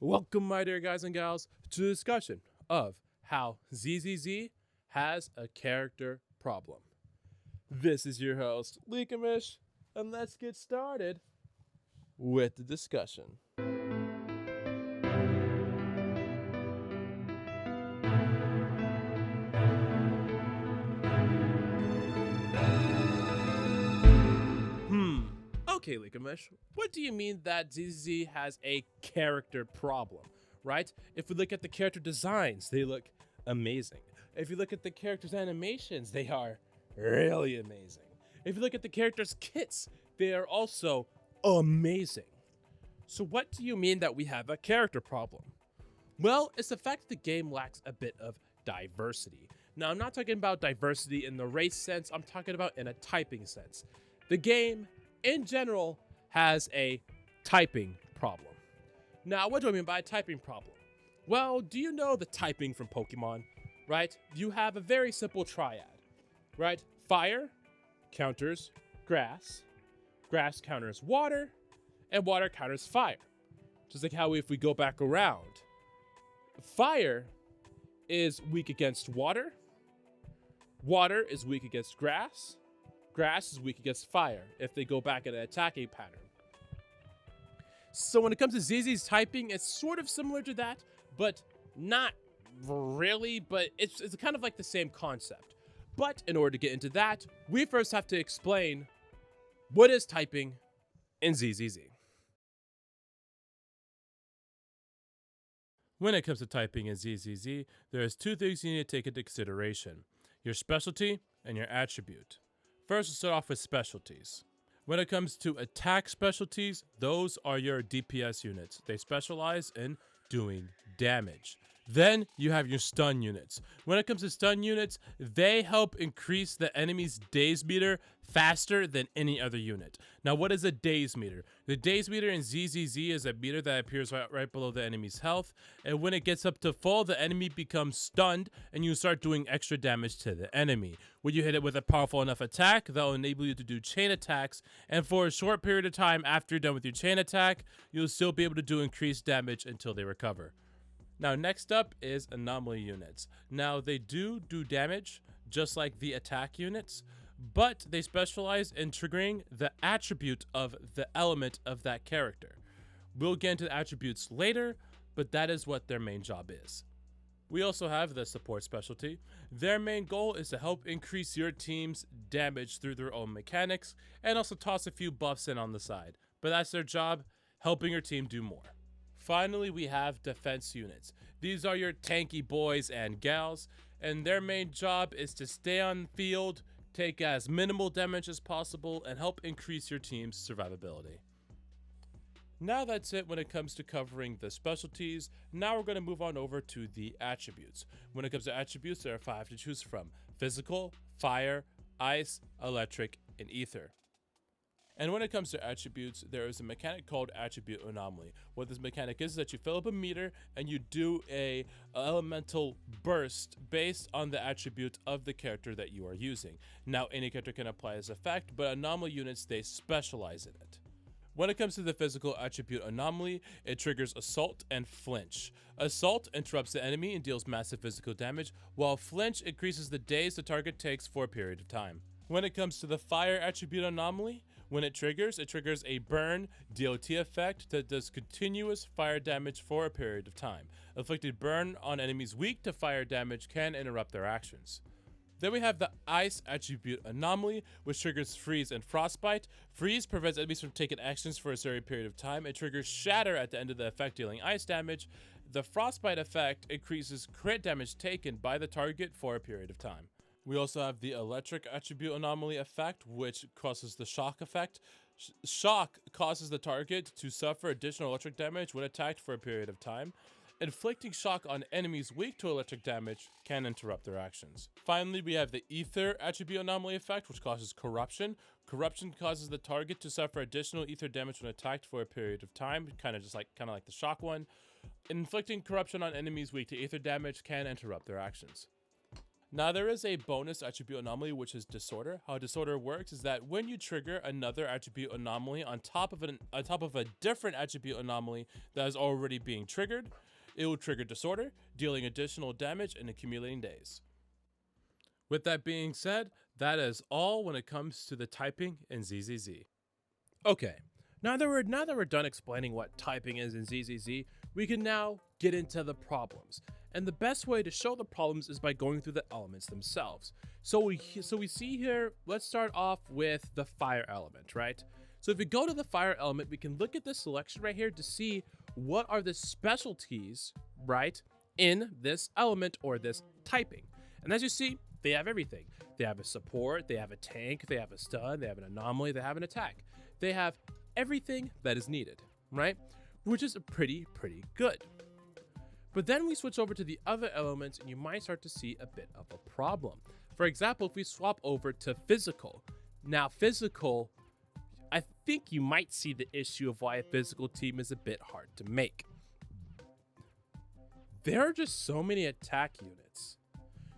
Welcome, my dear guys and gals, to the discussion of how ZZZ has a character problem. This is your host, Leakamish, and let's get started with the discussion. Okay, Leakamish, what do you mean that ZZZ has a character problem, right? If we look at the character designs, they look amazing. If you look at the characters' animations, they are really amazing. If you look at the characters' kits, they are also amazing. So what do you mean that we have a character problem? Well, it's the fact that the game lacks a bit of diversity. Now, I'm not talking about diversity in the race sense, I'm talking about in a typing sense. The game, in general, has a typing problem. Now, what do I mean by a typing problem? Well, do you know the typing from Pokemon, right? You have a very simple triad, right? Fire counters grass, grass counters water, and water counters fire. Just like how if we go back around, fire is weak against water, water is weak against grass, grass is weak against fire if they go back in an attacking pattern. So when it comes to ZZ's typing, it's sort of similar to that, but not really, but it's kind of like the same concept. But in order to get into that, we first have to explain what is typing in ZZZ. When it comes to typing in ZZZ, there's two things you need to take into consideration: your specialty and your attribute. First, we'll start off with specialties. When it comes to attack specialties, those are your DPS units. They specialize in doing damage. Then you have your stun units. When it comes to stun units, they help increase the enemy's daze meter faster than any other unit. Now, what is a daze meter? The daze meter in ZZZ is a meter that appears right below the enemy's health, and when it gets up to full, the enemy becomes stunned, and you start doing extra damage to the enemy. When you hit it with a powerful enough attack, that will enable you to do chain attacks, and for a short period of time after you're done with your chain attack, you'll still be able to do increased damage until they recover. Now, next up is anomaly units. Now, they do damage, just like the attack units, but they specialize in triggering the attribute of the element of that character. We'll get into the attributes later, but that is what their main job is. We also have the support specialty. Their main goal is to help increase your team's damage through their own mechanics, and also toss a few buffs in on the side. But that's their job, helping your team do more. Finally, we have defense units. These are your tanky boys and gals, and their main job is to stay on the field, take as minimal damage as possible, and help increase your team's survivability. Now that's it when it comes to covering the specialties. Now we're going to move on over to the attributes. When it comes to attributes, there are 5 to choose from: physical, fire, ice, electric, and ether. And when it comes to attributes, there is a mechanic called attribute anomaly. What this mechanic is that you fill up a meter and you do a elemental burst based on the attribute of the character that you are using. Now, any character can apply this effect, but anomaly units, they specialize in it. When it comes to the physical attribute anomaly, it triggers assault and flinch. Assault interrupts the enemy and deals massive physical damage, while flinch increases the days the target takes for a period of time. When it comes to the fire attribute anomaly, when it triggers a burn DOT effect that does continuous fire damage for a period of time. Inflicted burn on enemies weak to fire damage can interrupt their actions. Then we have the ice attribute anomaly, which triggers freeze and frostbite. Freeze prevents enemies from taking actions for a certain period of time. It triggers shatter at the end of the effect, dealing ice damage. The frostbite effect increases crit damage taken by the target for a period of time. We also have the electric attribute anomaly effect, which causes the shock effect. Shock causes the target to suffer additional electric damage when attacked for a period of time. Inflicting shock on enemies weak to electric damage can interrupt their actions. Finally, we have the ether attribute anomaly effect, which causes corruption. Corruption causes the target to suffer additional ether damage when attacked for a period of time, kind of like the shock one. Inflicting corruption on enemies weak to ether damage can interrupt their actions. Now there is a bonus attribute anomaly, which is disorder. How disorder works is that when you trigger another attribute anomaly on top of a different attribute anomaly that is already being triggered, it will trigger disorder, dealing additional damage and accumulating days. With that being said, that is all when it comes to the typing in ZZZ. Okay, now that we're done explaining what typing is in ZZZ, we can now get into the problems. And the best way to show the problems is by going through the elements themselves. So we see here, let's start off with the fire element, right? So if we go to the fire element, we can look at this selection right here to see what are the specialties, right, in this element or this typing. And as you see, they have everything. They have a support, they have a tank, they have a stun, they have an anomaly, they have an attack. They have everything that is needed, right? Which is pretty good. But then we switch over to the other elements and you might start to see a bit of a problem. For example, if we swap over to physical. Now physical, I think you might see the issue of why a physical team is a bit hard to make. There are just so many attack units.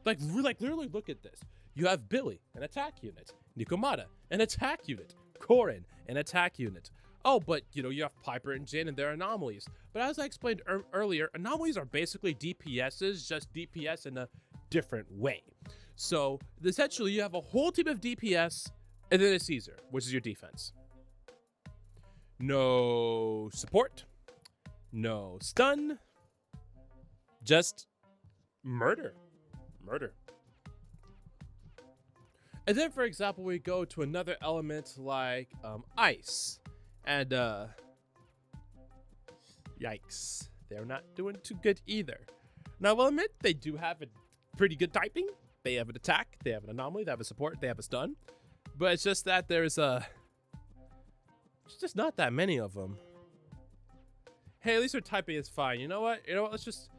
Like literally look at this. You have Billy, an attack unit. Nikomata, an attack unit. Korin, an attack unit. Oh, but you have Piper and Jin and their anomalies. But as I explained earlier, anomalies are basically DPSs, just DPS in a different way. So essentially you have a whole team of DPS and then a Caesar, which is your defense. No support, no stun, just murder. And then for example, we go to another element like ice. And yikes, they're not doing too good either. Now I'll admit they do have a pretty good typing. They have an attack, they have an anomaly, they have a support, they have a stun. But it's just that there's just not that many of them. Hey, at least their typing is fine. You know what? Let's just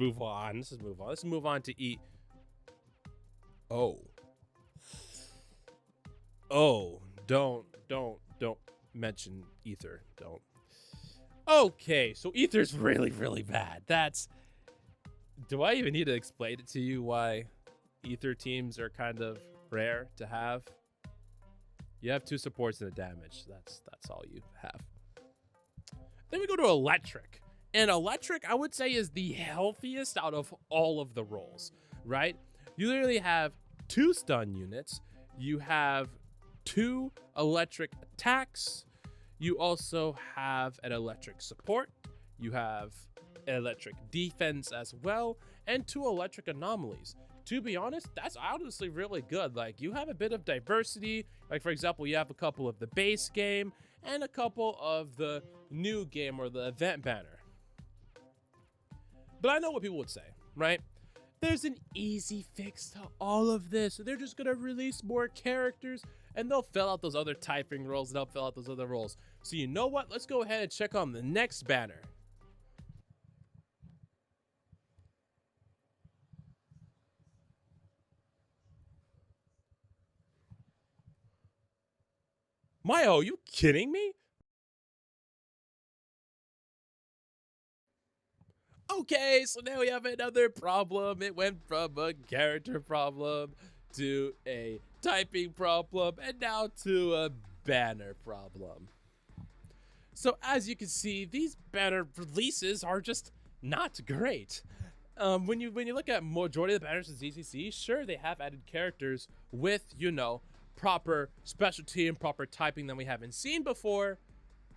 move on. Let's move on to eat. Oh, don't mention ether. Don't. Okay, so ether's really bad. Do I even need to explain it to you why ether teams are kind of rare to have? You have 2 supports and a damage. That's all you have. Then we go to electric. And electric, I would say, is the healthiest out of all of the roles, right? You literally have 2 stun units. You have 2 electric attacks. You also have an electric support. You have an electric defense as well, and 2 electric anomalies. To be honest, that's honestly really good. Like, you have a bit of diversity. Like, for example, you have a couple of the base game and a couple of the new game or the event banner. But I know what people would say, right? There's an easy fix to all of this. They're just gonna release more characters and they'll fill out those other typing roles and they'll fill out those other roles. So you know what? Let's go ahead and check on the next banner. Mayo, are you kidding me? Okay, so now we have another problem. It went from a character problem to a typing problem and now to a banner problem. So as you can see, these banner releases are just not great. When you look at majority of the banners in ZCC, sure, they have added characters with, proper specialty and proper typing that we haven't seen before.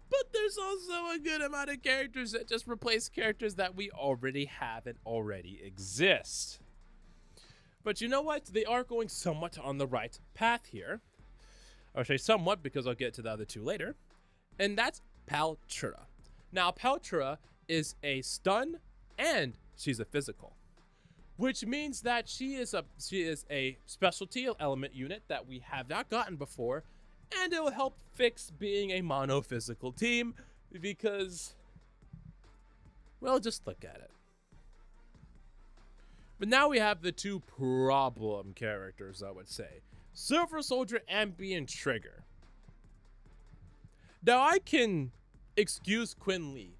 But there's also a good amount of characters that just replace characters that we already have and already exist. But you know what? They are going somewhat on the right path here. I'll say somewhat because I'll get to the other 2 later. And that's Charater. Now, Charater is a stun and she's a physical. Which means that she is a specialty element unit that we have not gotten before. And it will help fix being a mono-physical team because, well, just look at it. But now we have the 2 problem characters, I would say. Silver Soldier and Trigger. Now I can excuse Quinn Lee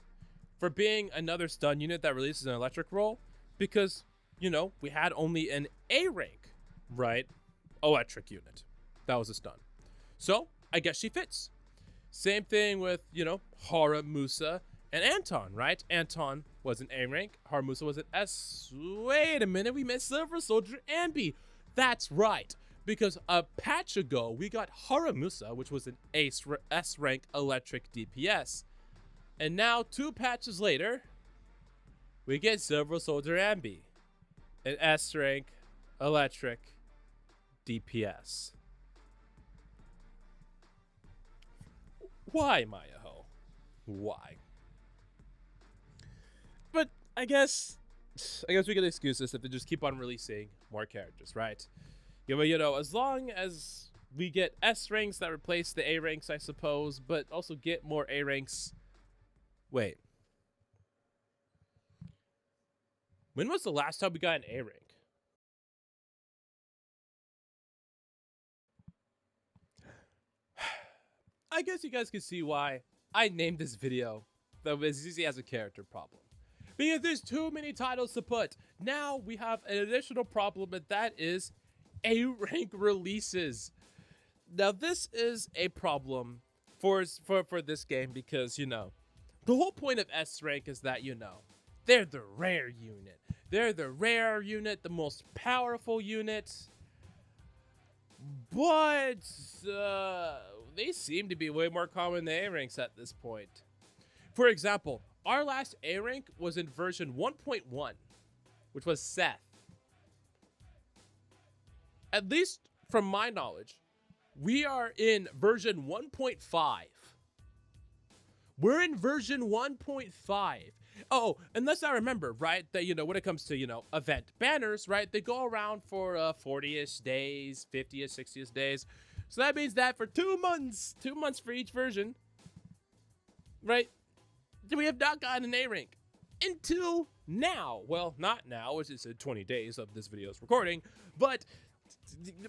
for being another stun unit that releases an electric roll because we had only an A rank, right? Electric unit. That was a stun. So I guess she fits. Same thing with, Hara, Musa, and Anton, right? Anton was an A rank. Hara Musa was an S. Wait a minute, we missed Silver Soldier Ambi. That's right. Because a patch ago, we got Hara Musa, which was an S rank electric DPS. And now, 2 patches later, we get Silver Soldier Ambi, an S rank electric DPS. Why, Mayaho? Why? But I guess we can excuse this if they just keep on releasing more characters, right? Yeah, but as long as we get S ranks that replace the A ranks, I suppose, but also get more A ranks. Wait. When was the last time we got an A rank? I guess you guys can see why I named this video the ZZ has a character problem. Because there's too many titles to put. Now we have an additional problem, and that is A rank releases. Now this is a problem for this game because, the whole point of S rank is that, they're the rare unit. They're the rare unit, the most powerful unit. But they seem to be way more common than A ranks at this point. For example, our last A rank was in version 1.1, which was Seth. At least from my knowledge, we are in version 1.5. We're in version 1.5. Oh, unless I remember, right, that, when it comes to, event banners, right, they go around for 40-ish days, 50-ish, 60-ish days. So that means that for 2 months for each version, right, we have not gotten an A rank until now. Well, not now, which is 20 days of this video's recording, but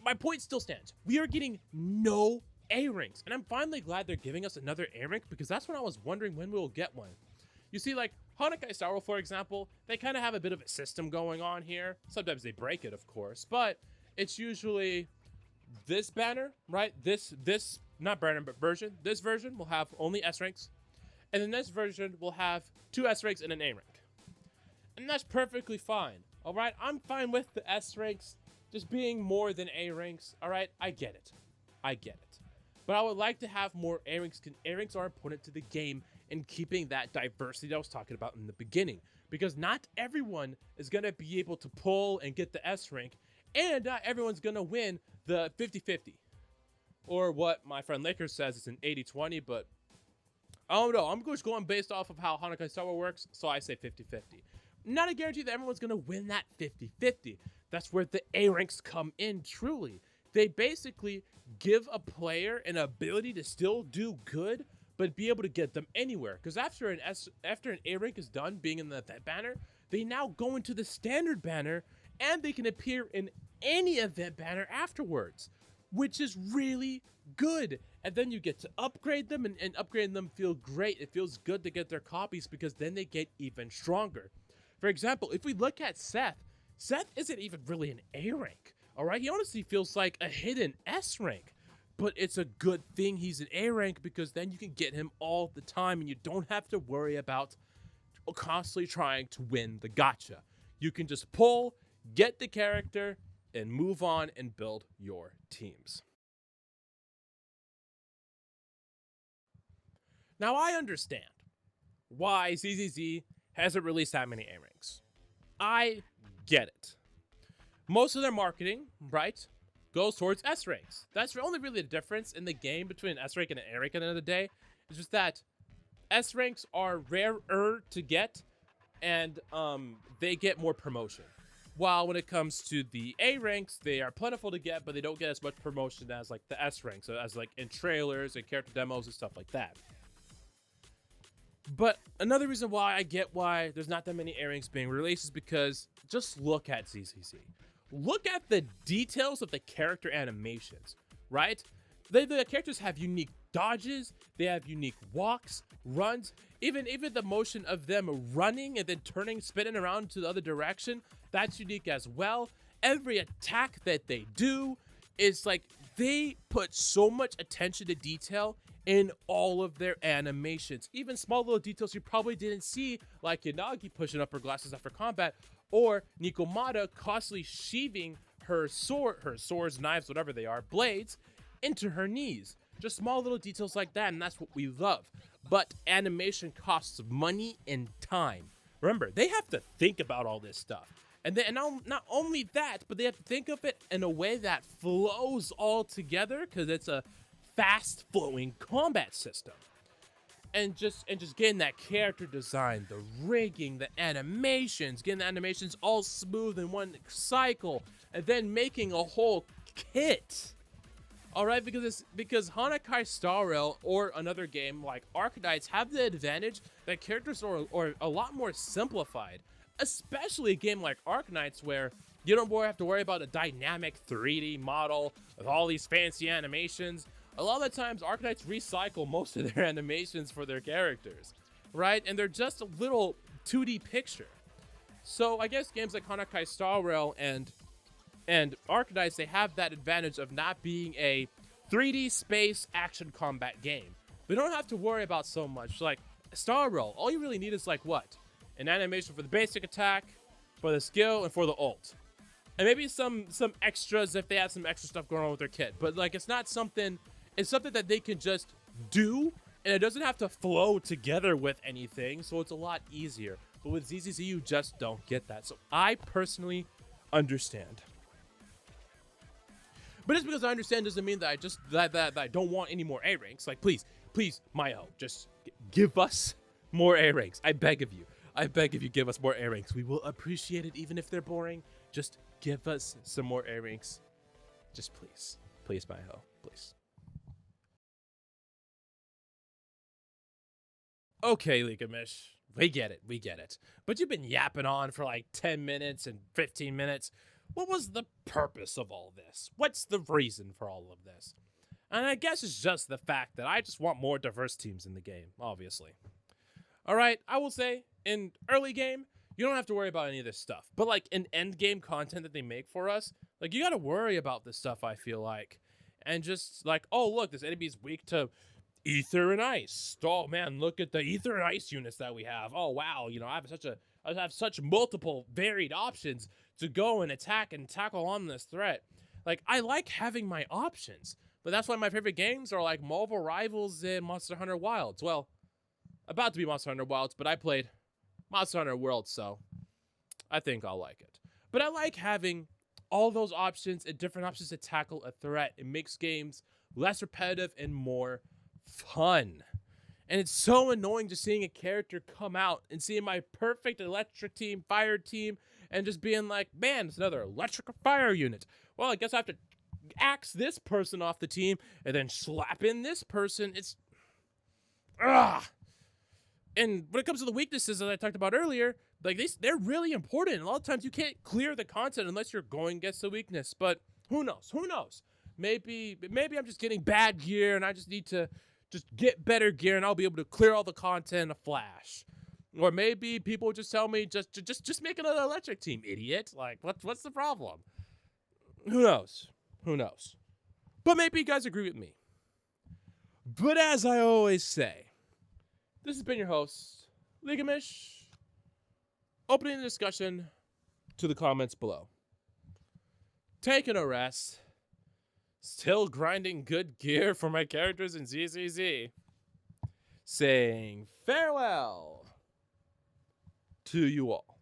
my point still stands. We are getting no A ranks, and I'm finally glad they're giving us another A rank because that's when I was wondering when we'll get one. You see, like, Hanukkah Star Wars, for example, they kind of have a bit of a system going on here. Sometimes they break it, of course, but it's usually this banner, right? This not banner, but version. This version will have only S ranks, and then this version will have 2 S ranks and an A rank. And that's perfectly fine, all right? I'm fine with the S ranks just being more than A ranks, all right? I get it. But I would like to have more A ranks, because A ranks are important to the game and keeping that diversity that I was talking about in the beginning. Because not everyone is going to be able to pull and get the S rank, and not everyone's going to win the 50-50. Or what my friend Lakers says, it's an 80-20, but I don't know. I'm just going based off of how Hanukkah Star Wars works, so I say 50-50. Not a guarantee that everyone's going to win that 50-50. That's where the A ranks come in, truly. They basically give a player an ability to still do good, but be able to get them anywhere. Because after an A rank is done being in that banner, they now go into the standard banner, and they can appear in any event banner afterwards, which is really good. And then you get to upgrade them, and upgrading them feel great. It feels good to get their copies because then they get even stronger. For example, if we look at Seth isn't even really an A rank, all right? He honestly feels like a hidden S rank, but it's a good thing he's an A rank because then you can get him all the time and you don't have to worry about constantly trying to win the gacha. You can just pull, get the character, and move on and build your teams. Now I understand why ZZZ hasn't released that many A ranks. I get it. Most of their marketing, right, goes towards S ranks. That's only really the difference in the game between an S rank and an A rank at the end of the day. It's just that S ranks are rarer to get, and they get more promotion. While when it comes to the A ranks, they are plentiful to get, but they don't get as much promotion as like the S ranks, so as like in trailers and character demos and stuff like that. But another reason why I get why there's not that many A ranks being released is because just look at ZZZ. Look at the details of the character animations, right? The characters have unique dodges, they have unique walks, runs, Even the motion of them running and then turning, spinning around to the other direction, that's unique as well. Every attack that they do is like, they put so much attention to detail in all of their animations. Even small little details you probably didn't see, like Yanagi pushing up her glasses after combat, or Nikomata constantly sheathing her swords, knives, whatever they are, blades, into her knees. Just small little details like that, and that's what we love. But animation costs money and time. Remember, they have to think about all this stuff. And then not only that, but they have to think of it in a way that flows all together, because it's a fast flowing combat system. And just getting that character design, the rigging, the animations, getting the animations all smooth in one cycle, and then making a whole kit. Alright, because Hanakai Star Rail or another game like Arknights have the advantage that characters are a lot more simplified. Especially a game like Arknights, where you don't have to worry about a dynamic 3D model with all these fancy animations. A lot of the times, Arknights recycle most of their animations for their characters, right? And they're just a little 2D picture. So I guess games like Hanakai Star Rail and Arknights, they have that advantage of not being a 3D space action combat game. We don't have to worry about so much. Like Star Rail, all you really need is like what? An animation for the basic attack, for the skill, and for the ult. And maybe some extras if they have some extra stuff going on with their kit. But like, it's something that they can just do, and it doesn't have to flow together with anything, so it's a lot easier. But with ZZZ, you just don't get that. So I personally understand. But just because I understand doesn't mean that that I don't want any more A ranks. Like, please, Mayo, just give us more A ranks. I beg of you. Give us more A ranks. We will appreciate it, even if they're boring. Just give us some more A ranks. Just please. Please, Mayo. Please. Okay, Ligamish. We get it. But you've been yapping on for like 10 minutes and 15 minutes. What was the purpose of all this? What's the reason for all of this? And I guess it's just the fact that I just want more diverse teams in the game, obviously. Alright, I will say, in early game, you don't have to worry about any of this stuff. But like in end game content that they make for us, like you gotta worry about this stuff, I feel like. And just like, oh look, this enemy's weak to ether and ice. Oh man, look at the ether and ice units that we have. Oh wow, you know, I have such multiple varied options to go and attack and tackle on this threat. Like, I like having my options, but that's why my favorite games are like Marvel Rivals and Monster Hunter Wilds. Well, about to be Monster Hunter Wilds, but I played Monster Hunter World, so I think I'll like it. But I like having all those options and different options to tackle a threat. It makes games less repetitive and more fun. And it's so annoying just seeing a character come out and seeing my perfect electric team, fire team, and just being like, man, it's another electric or fire unit. Well, I guess I have to axe this person off the team and then slap in this person. It's... Ugh. And when it comes to the weaknesses that I talked about earlier, like they're really important. A lot of times you can't clear the content unless you're going against the weakness. But who knows? Maybe I'm just getting bad gear and I just need to just get better gear and I'll be able to clear all the content in a flash. Or maybe people just tell me just make another electric team, idiot. Like what's the problem? Who knows? But maybe you guys agree with me. But as I always say, this has been your host, Ligamish, opening the discussion to the comments below. Taking a rest. Still grinding good gear for my characters in ZZZ. Saying farewell to you all.